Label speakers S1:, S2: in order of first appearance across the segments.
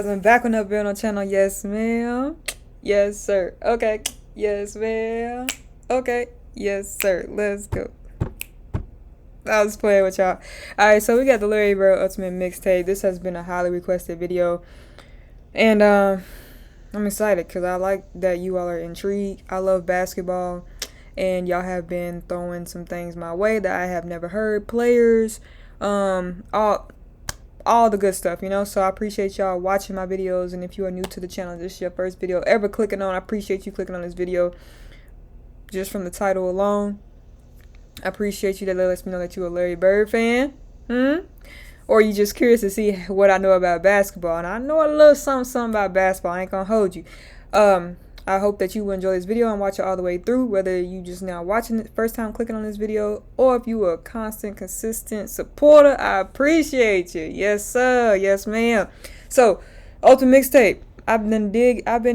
S1: I'm back on the video channel. Yes, ma'am. Yes, sir. Okay. Yes, ma'am. Okay. Yes, sir. Let's go. I was playing with y'all. Alright, so we got the Larry Bird Ultimate Mixtape. This has been a highly requested video. And I'm excited because I like that you all are intrigued. I love basketball. And y'all have been throwing some things my way that I have never heard. Players, all the good stuff, you know. So I appreciate y'all watching my videos. And if you are new to the channel, this is your first video ever clicking on, I appreciate you clicking on this video just from the title alone. I appreciate you. That lets me know that you're a Larry Bird fan, or you just curious to see what I know about basketball. And I know a little something about basketball. I ain't gonna hold you. I hope that you will enjoy this video and watch it all the way through, whether you just now watching it, first time clicking on this video, or if you are a constant, consistent supporter. I appreciate you. Yes, sir. Yes, ma'am. So, Ultimate Mixtape. I've been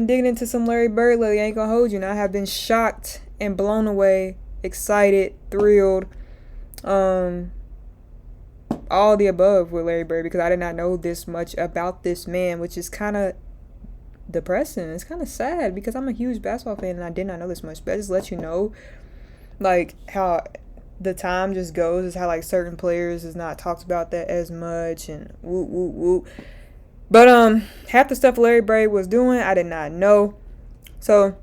S1: digging into some Larry Bird lately. I ain't gonna hold you. And I have been shocked and blown away, excited, thrilled, all the above with Larry Bird, because I did not know this much about this man, which is kind of depressing. It's kind of sad because I'm a huge basketball fan and I did not know this much. But I just let you know, like, how the time just goes, is how like certain players is not talked about that as much, and woo woo woo. But half the stuff Larry Bird was doing, I did not know. So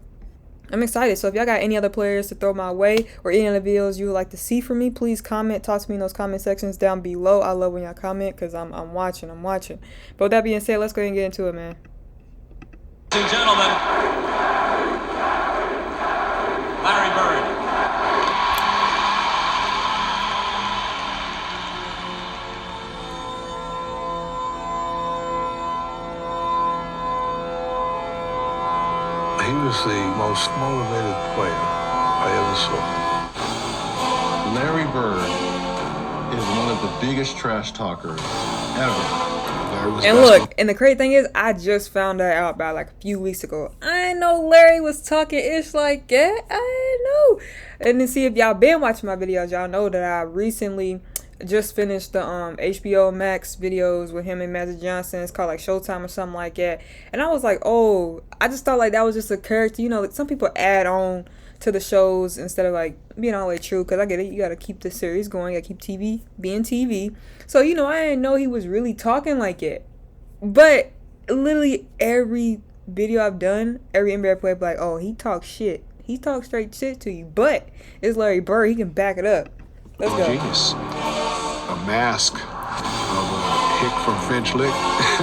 S1: I'm excited. So if y'all got any other players to throw my way, or any other videos you would like to see from me, please comment. Talk to me in those comment sections down below. I love when y'all comment because I'm watching. But with that being said, let's go ahead and get into it, man.
S2: Ladies and gentlemen, Larry Bird.
S3: He was the most motivated player I ever saw.
S4: Larry Bird is one of the biggest trash talkers ever.
S1: And look, and the crazy thing is, I just found that out about like a few weeks ago. I didn't know Larry was talking ish like that. I didn't know. And then see, if y'all been watching my videos, y'all know that I recently just finished the HBO Max videos with him and Magic Johnson. It's called like Showtime or something like that. And I was like, oh, I just thought like that was just a character. You know, like some people add on to the shows instead of like being all the way true, because I get it, you gotta keep the series going, you gotta keep TV being TV. So, you know, I didn't know he was really talking like it. But literally every video I've done, every NBA player be like, oh, he talks shit, he talks straight shit to you, but it's Larry Bird, he can back it up. Let's go.
S3: Genius. A mask of a hick from Finch Lick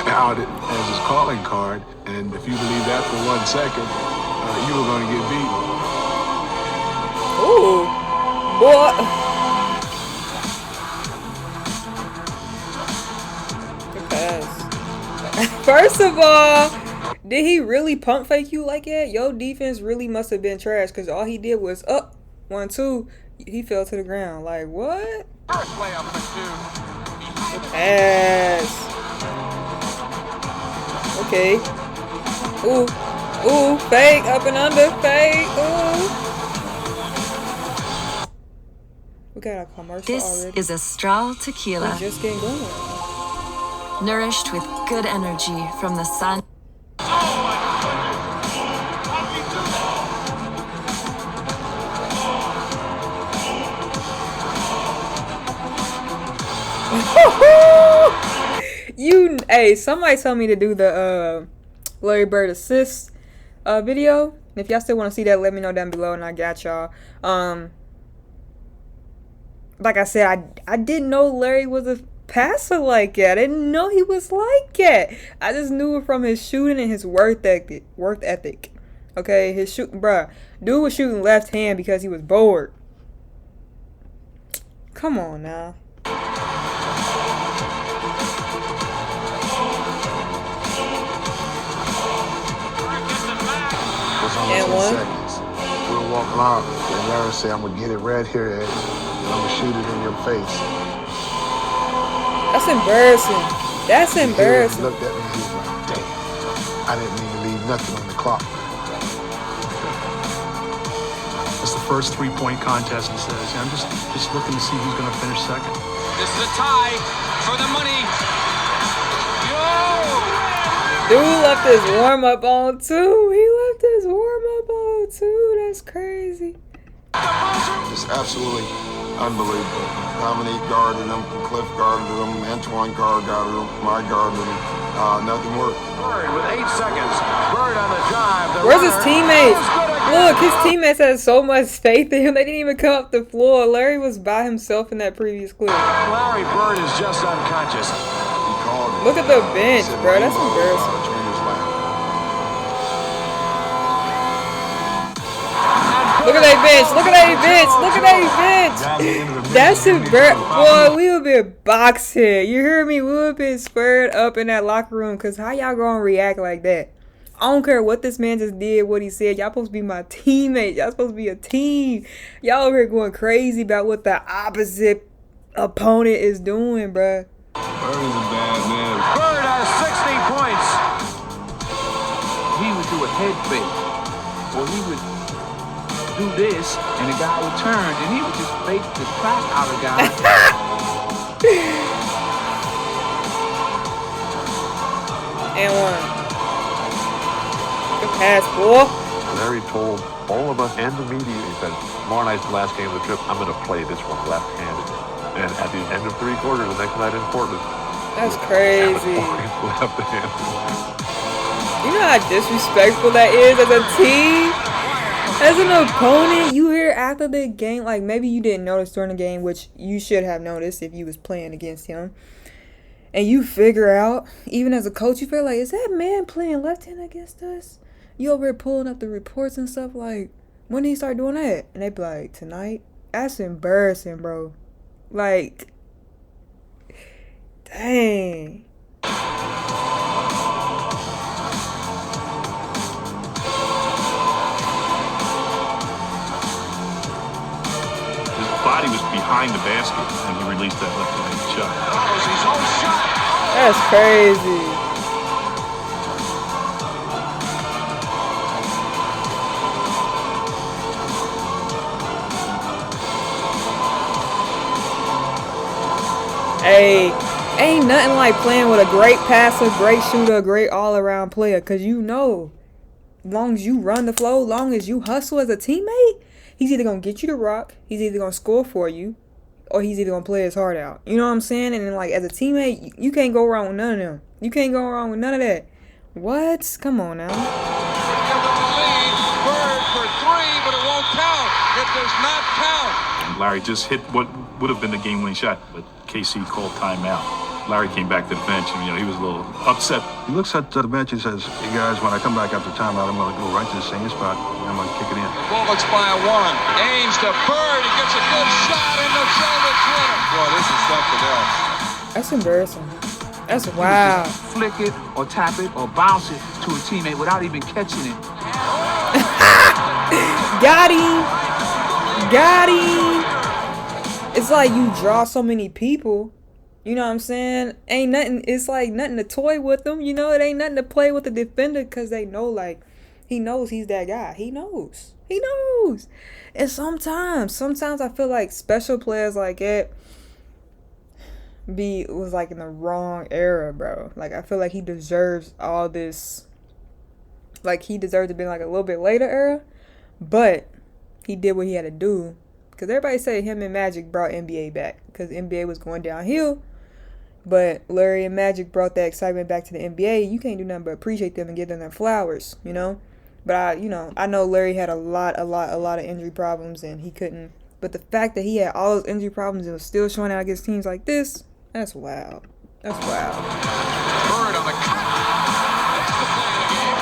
S3: out as his calling card, and if you believe that for 1 second, you were going to get beat.
S1: Ooh, boy. Good pass. First of all, did he really pump fake you like that? Your defense really must have been trash, because all he did was up 1-2. He fell to the ground. Like, what?
S2: First layup for 2.
S1: Good pass. Okay. Ooh, fake, up and under, fake, ooh. We got a commercial
S5: This
S1: already.
S5: is Astral Tequila,
S1: We're just getting going.
S5: nourished with good energy from the sun.
S1: Hey, somebody told me to do the Larry Bird assist video. And if y'all still want to see that, let me know down below and I got y'all. Like I said, I didn't know Larry was a passer like that. I didn't know he was like that. I just knew it from his shooting and his work ethic. Okay, his shooting, bruh. Dude was shooting left hand because he was bored. Come on now. And 1.
S3: Seconds. We'll walk along, and Larry say, I'm going to get it right here, Ed, and I'm going to shoot it in your face.
S1: That's embarrassing. That's embarrassing.
S3: He looked at me and he was like, damn, I didn't mean to leave nothing on the clock.
S6: It's the first three-point contest, he says. I'm just looking to see who's going to finish second.
S2: This is a tie for the money. Yo!
S1: Dude left his warm up on too. He left his warm up on too. That's crazy.
S7: Just absolutely unbelievable. Dominique guarded him, Cliff guarded him, Antoine Carr guarded him, I guarded him. Nothing worked.
S2: Bird with 8 seconds. Bird on the drive.
S1: Where's his teammates? Look, his teammates had so much faith in him. They didn't even come up the floor. Larry was by himself in that previous clip.
S2: Larry Bird is just unconscious.
S7: He called it.
S1: Look at the bench, bro. That's embarrassing.
S7: Between his lap.
S1: Look at that bench. Look at that bench. Look at that bench. That's embarrassing. Boy, we would be boxing. You hear me? We would be squared up in that locker room. Because how y'all gonna react like that? I don't care what this man just did, what he said. Y'all supposed to be my teammates. Y'all supposed to be a team. Y'all over here going crazy about what the opposite opponent is doing, bruh.
S3: Bird is a bad man.
S2: Bird has 60 points.
S8: He would do a head fake, or he would do this, and the guy would turn, and he would just fake the crap out of the guy.
S1: And one. Good pass, boy.
S9: Larry told all of us and the media, he said, tomorrow night's the last game of the trip, I'm going to play this one left-handed. And at the end of 3 quarters, the next night in Portland,
S1: That's crazy.
S9: left-handed.
S1: You know how disrespectful that is as a team? As an opponent, you hear after the game, like maybe you didn't notice during the game, which you should have noticed if you was playing against him. And you figure out, even as a coach, you feel like, is that man playing left-handed against us? You over here pulling up the reports and stuff like, when did he start doing that? And they be like, tonight? That's embarrassing, bro. Like, dang.
S6: His body was behind the basket, and he released that left-handed shot.
S2: His own shot.
S1: That's crazy. Hey, ain't nothing like playing with a great passer, great shooter, a great all-around player. Because you know, as long as you run the flow, as long as you hustle as a teammate, he's either going to get you the rock, he's either going to score for you, or he's either going to play his heart out. You know what I'm saying? And then, like, as a teammate, you can't go wrong with none of them. You can't go wrong with none of that. What? Come on now.
S2: Give them the lead. Bird for 3, but it won't count. It does not count.
S6: And Larry just hit what would have been the game-winning shot, but KC called timeout. Larry came back to the bench, and he was a little upset.
S10: He looks at the bench and says, hey guys, when I come back after timeout, I'm going to go right to the same spot and I'm going to kick it in.
S2: Bullets by 1. Ames to Bird. He gets a good shot in the shoulder corner. Boy, this is something else.
S1: That's embarrassing. That's wild.
S8: Flick it, or tap it, or bounce it to a teammate without even catching it.
S1: Got him. Got him. It's like you draw so many people. You know what I'm saying? Ain't nothing. It's like nothing to toy with them. You know, it ain't nothing to play with the defender because they know, like, he knows he's that guy. He knows. He knows. And sometimes I feel like special players like it was like in the wrong era, bro. Like, I feel like he deserves all this. Like, he deserved to be like a little bit later era, but he did what he had to do. Because everybody say him and Magic brought NBA back because NBA was going downhill. But Larry and Magic brought that excitement back to the NBA. You can't do nothing but appreciate them and give them their flowers, you know. But I know Larry had a lot of injury problems and he couldn't. But the fact that he had all those injury problems and was still showing out against teams like this, that's wild. That's wild.
S2: Bird on the cut. That's the play of the game.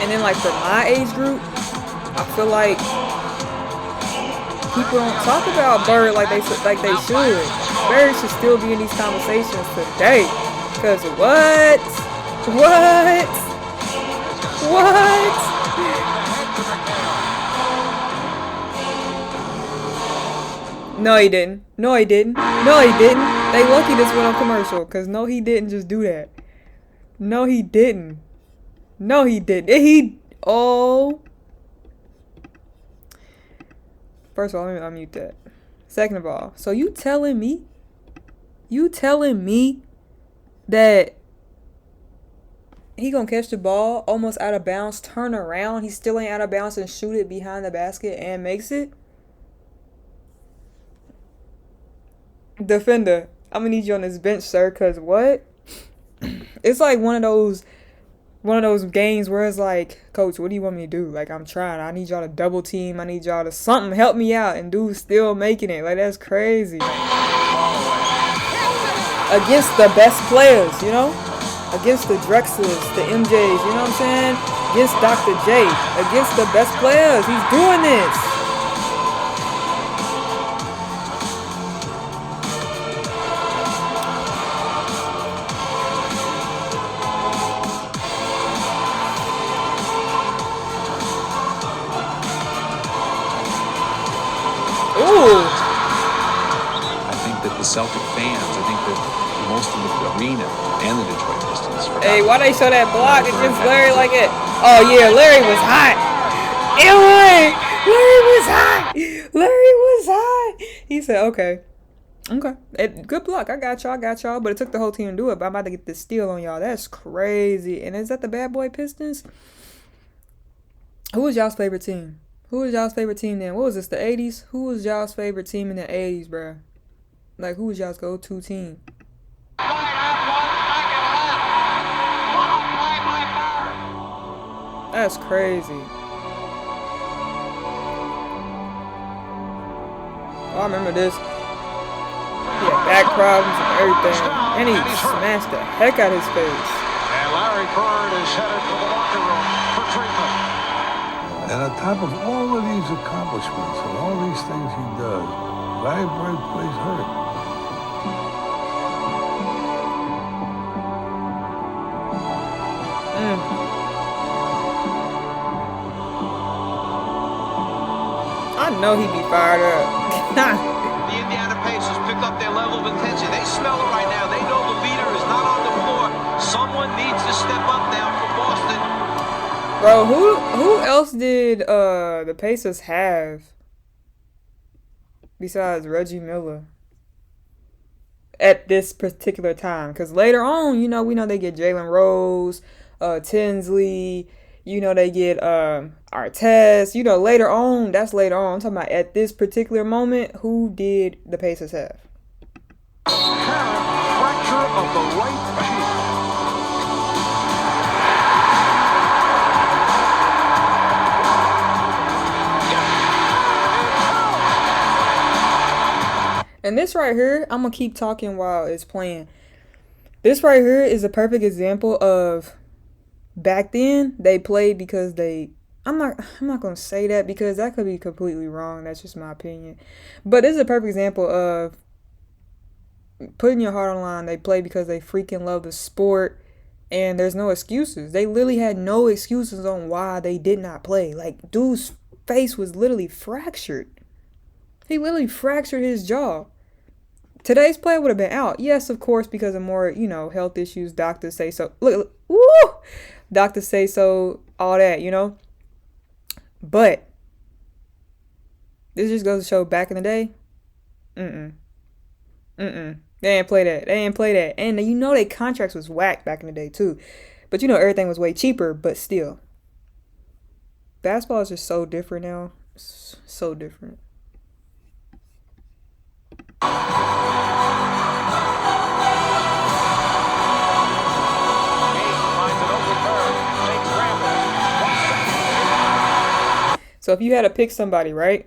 S1: And then, like, for my age group, I feel like people don't talk about Bird like they should. Bird should still be in these conversations today. Because what? No, he didn't. They lucky this went on commercial. Because no, he didn't just do that. No, he didn't. First of all, let me unmute that. Second of all, so you telling me that he gonna catch the ball almost out of bounds, turn around, he still ain't out of bounds, and shoot it behind the basket and makes it? Defender, I'm gonna need you on this bench, sir, cause what? It's like one of those games where it's like, coach, what do you want me to do? Like, I'm trying. I need y'all to double team. I need y'all to something help me out, and dude's still making it. Like, that's crazy. Against the best players, you know? Against the Drexlers, the MJs, you know what I'm saying? Against Dr. J. Against the best players. He's doing this.
S8: I think that the Celtic fans, I think that most of the arena and the Detroit Pistons.
S1: Hey, why they show that block against Larry like it? Oh yeah, Larry was hot. Larry was hot. Larry was hot. He said, okay. Good block. I got y'all. But it took the whole team to do it. But I'm about to get this steal on y'all. That's crazy. And is that the bad boy Pistons? Who was y'all's favorite team? Who was y'all's favorite team then? What was this, the 80s? Who was y'all's favorite team in the 80s, bruh? Like, who was y'all's go-to team? That's crazy. Oh, I remember this. He had back problems and everything. And he smashed the heck out of his face.
S2: And Larry Bird is headed to the locker room for treatment.
S11: And on top of all of these accomplishments and all these things he does, Larry Bird plays hurt.
S1: I know he'd be fired up.
S12: The Indiana Pacers pick up their level of intensity. They smell it right now. They know the leader is not on the floor. Someone needs to step up now for Boston.
S1: Bro, who else did the Pacers have besides Reggie Miller at this particular time? Because later on, you know, we know they get Jalen Rose, Tinsley, you know, they get Artest, you know, later on. That's later on. I'm talking about at this particular moment, who did the Pacers have?
S2: Fracture of the right cheek.
S1: And this right here, I'm going to keep talking while it's playing. This right here is a perfect example of back then they played because they... I'm not going to say that because that could be completely wrong. That's just my opinion. But this is a perfect example of putting your heart on the line. They play because they freaking love the sport. And there's no excuses. They literally had no excuses on why they did not play. Like, dude's face was literally fractured. He literally fractured his jaw. Today's player would have been out. Yes, of course, because of more, you know, health issues. Doctors say so. Look, woo! Doctors say so, all that, you know. But this just goes to show back in the day, they didn't play that. And you know their contracts was whack back in the day too. But you know everything was way cheaper, but still. Basketball is just so different now. It's so different. So if you had to pick somebody, right?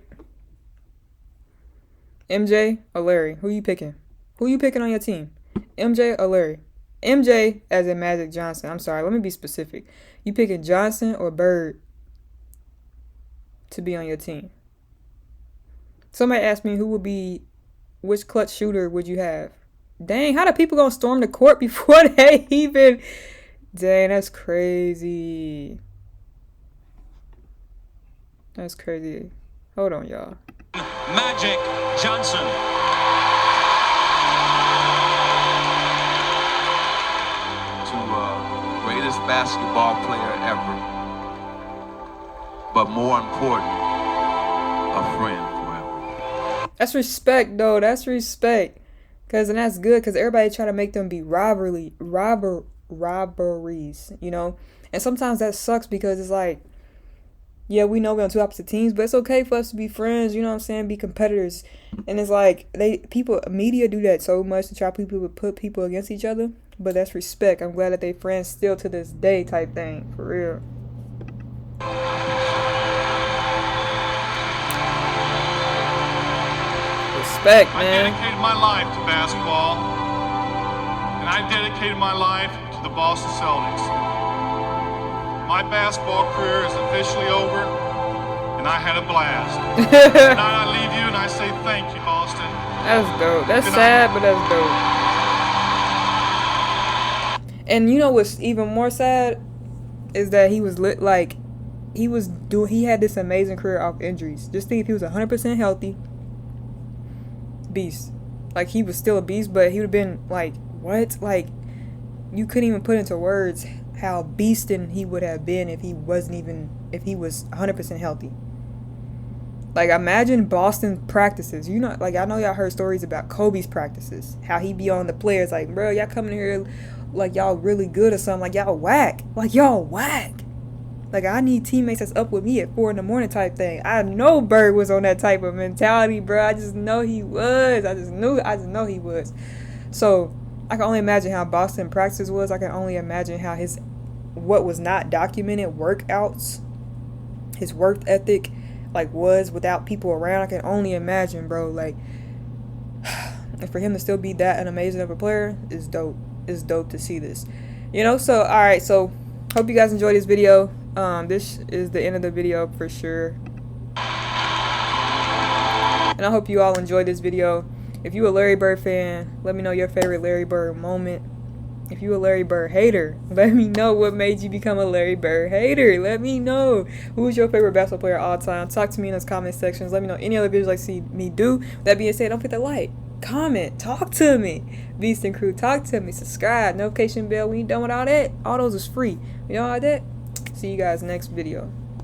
S1: MJ or Larry? Who you picking? Who you picking on your team? MJ or Larry? MJ as in Magic Johnson. I'm sorry, let me be specific. You picking Johnson or Bird to be on your team? Somebody asked me which clutch shooter would you have? Dang, how do people gonna storm the court before they even... Dang, that's crazy. That's crazy. Hold on, y'all.
S2: Magic Johnson.
S8: Greatest basketball player ever. But more important, a friend forever.
S1: That's respect, though. That's respect. And that's good, because everybody try to make them be rivalry rivalries, you know? And sometimes that sucks because it's like, yeah, we know we're on two opposite teams, but it's okay for us to be friends, you know what I'm saying? Be competitors. And it's like media do that so much to try to put people against each other, but that's respect. I'm glad that they friends still to this day type thing, for real. Respect, man.
S13: I dedicated my life to basketball, and I dedicated my life to the Boston Celtics. My basketball career is officially over, and I had a blast. Tonight I leave you, and I say thank you, Boston.
S1: That's dope. That's sad, but that's dope. And you know what's even more sad is that he was he had this amazing career off injuries. Just think if he was 100% healthy, beast. Like, he was still a beast, but he would have been like, what? Like, you couldn't even put into words how beastin' he would have been if he was 100% healthy. Like, imagine Boston practices. You know, like, I know y'all heard stories about Kobe's practices, how he be on the players like, bro, y'all coming here like y'all really good or something, like y'all whack. Like, I need teammates that's up with me at 4 a.m. type thing. I know Bird was on that type of mentality, bro. I just know he was. I just know he was. So I can only imagine how Boston practice was. I can only imagine how what was not documented workouts, his work ethic, like, was without people around. I can only imagine, bro. Like, and for him to still be that an amazing of a player is dope. It's dope to see this, you know. So all right, so hope you guys enjoyed this video. This is the end of the video for sure, and I hope you all enjoyed this video. If you a Larry Bird fan, let me know your favorite Larry Bird moment. If you a Larry Bird hater, let me know what made you become a Larry Bird hater. Let me know who's your favorite basketball player all time. Talk to me in those comment sections. Let me know any other videos like see me do. That being said, don't forget to like, comment, talk to me. Beast and Crew, talk to me. Subscribe, notification bell. When you done with all that, all those is free. You know all that? See you guys next video.